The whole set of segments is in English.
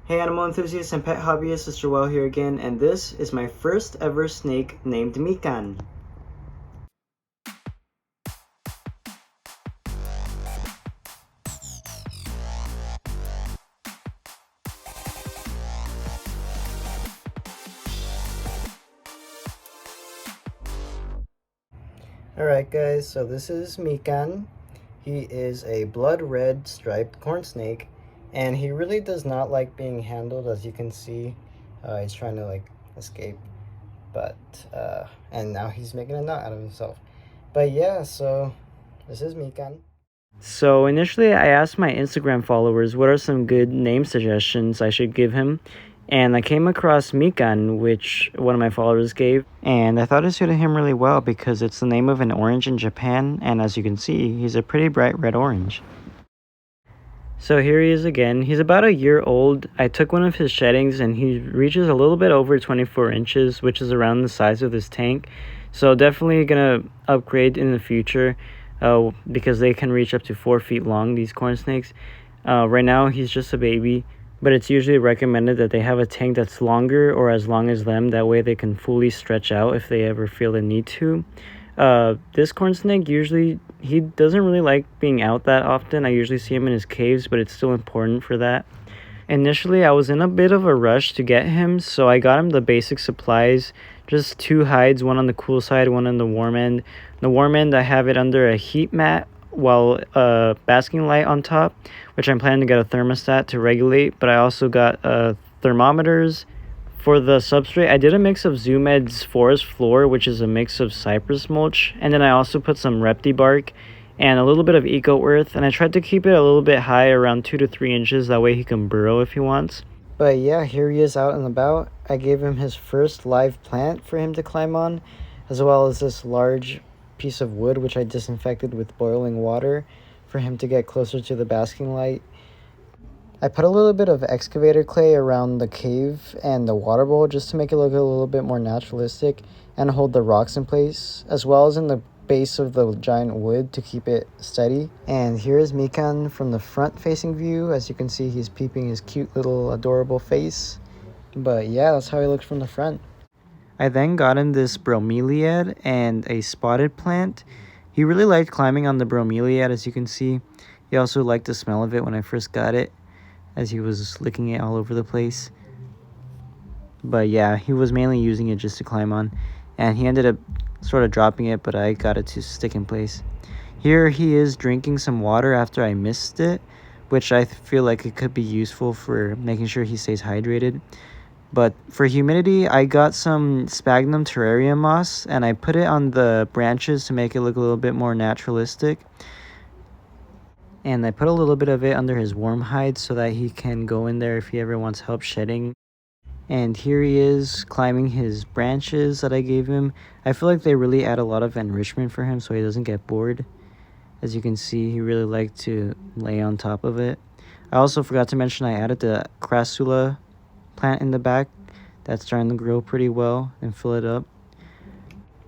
Hey animal enthusiasts and pet hobbyists, it's Joel here again, and this is my first ever snake named Mikan. Alright guys, so this is Mikan. He is a blood red striped corn snake, and he really does not like being handled. As you can see, he's trying to escape, but and now he's making a knot out of himself. But yeah, so this is Mikan. So initially I asked my Instagram followers what are some good name suggestions I should give him, and I came across Mikan, which one of my followers gave, and I thought it suited him really well because it's the name of an orange in Japan, and as you can see, he's a pretty bright red orange. So here he is again. He's about a year old. I took one of his sheddings and he reaches a little bit over 24 inches, which is around the size of this tank. So definitely gonna upgrade in the future because they can reach up to 4 feet long, these corn snakes. Right now he's just a baby, but it's usually recommended that they have a tank that's longer or as long as them. That way they can fully stretch out if they ever feel the need to. This corn snake, usually he doesn't really like being out that often. I usually see him in his caves, but it's still important for that. Initially I was in a bit of a rush to get him, so I got him the basic supplies, just 2 hides, one on the cool side, one on the warm end. The warm end, I have it under a heat mat while basking light on top, which I'm planning to get a thermostat to regulate, but I also got thermometers. For the substrate, I did a mix of ZoomEd's Forrest floor, which is a mix of cypress mulch, and then I also put some reptivark and a little bit of eco earth, and I tried to keep it a little bit high, around 2 to 3 inches, that way he can burrow if he wants. But yeah, here he is out and about. I gave him his first live plant for him to climb on, as well as this large piece of wood which I disinfected with boiling water for him to get closer to the basking light. I put a little bit of excavator clay around the cave and the water bowl just to make it look a little bit more naturalistic and hold the rocks in place, as well as in the base of the giant wood to keep it steady. And here is Mikan from the front facing view. As you can see, he's peeping his cute little adorable face. But yeah, that's how he looks from the front. I then got him this bromeliad and a spotted plant. He really liked climbing on the bromeliad, as you can see. He also liked the smell of it when I first got it, as he was licking it all over the place. But yeah, he was mainly using it just to climb on, and he ended up sort of dropping it, but I got it to stick in place. Here he is drinking some water after I missed it, which I feel like it could be useful for making sure he stays hydrated. But for humidity, I got some sphagnum terrarium moss, and I put it on the branches to make it look a little bit more naturalistic. And I put a little bit of it under his warm hide so that he can go in there if he ever wants help shedding. And here he is climbing his branches that I gave him. I feel like they really add a lot of enrichment for him so he doesn't get bored. As you can see, he really liked to lay on top of it. I also forgot to mention I added the Crassula plant in the back. That's starting to grow pretty well and fill it up.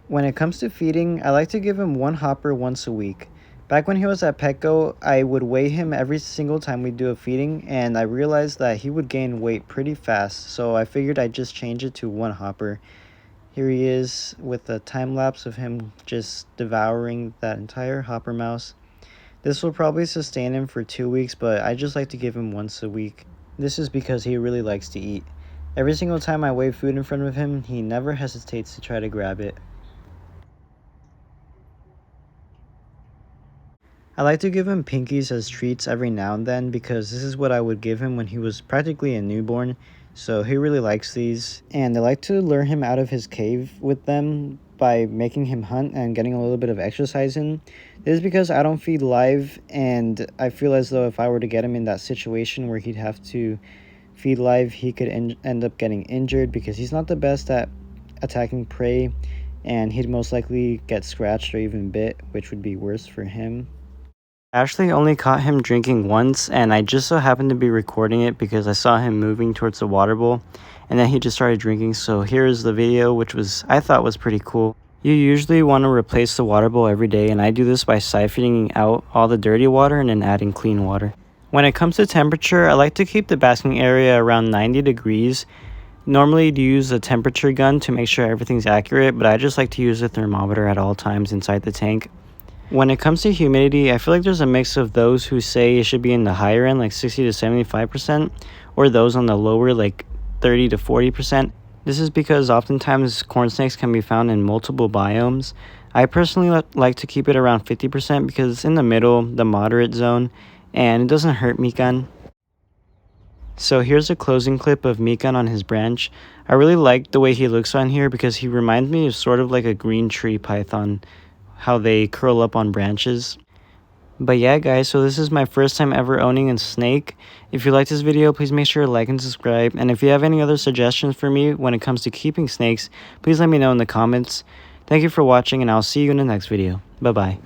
When it comes to feeding, I like to give him 1 hopper once a week. Back when he was at Petco, I would weigh him every single time we do a feeding, and I realized that he would gain weight pretty fast, so I figured I'd just change it to 1 hopper. Here he is with a time lapse of him just devouring that entire hopper mouse. This will probably sustain him for 2 weeks, but I just like to give him once a week. This is because he really likes to eat. Every single time I weigh food in front of him, he never hesitates to try to grab it. I like to give him pinkies as treats every now and then because this is what I would give him when he was practically a newborn. So he really likes these, and I like to lure him out of his cave with them by making him hunt and getting a little bit of exercise in. This is because I don't feed live, and I feel as though if I were to get him in that situation where he'd have to feed live, he could end up getting injured because he's not the best at attacking prey, and he'd most likely get scratched or even bit, which would be worse for him. Ashley only caught him drinking once, and I just so happened to be recording it because I saw him moving towards the water bowl, and then he just started drinking. So here's the video, which I thought was pretty cool. You usually want to replace the water bowl every day, and I do this by siphoning out all the dirty water and then adding clean water. When it comes to temperature, I like to keep the basking area around 90 degrees. Normally you use a temperature gun to make sure everything's accurate, but I just like to use a thermometer at all times inside the tank. When it comes to humidity, I feel like there's a mix of those who say it should be in the higher end, like 60 to 75%, or those on the lower, like 30 to 40%. This is because oftentimes corn snakes can be found in multiple biomes. I personally like to keep it around 50% because it's in the middle, the moderate zone, and it doesn't hurt Mikan. So here's a closing clip of Mikan on his branch. I really like the way he looks on here because he reminds me of sort of like a green tree python, how they curl up on branches. But yeah guys, so this is my first time ever owning a snake. If you like this video, please make sure to like and subscribe. And if you have any other suggestions for me when it comes to keeping snakes, please let me know in the comments. Thank you for watching, and I'll see you in the next video. Bye bye.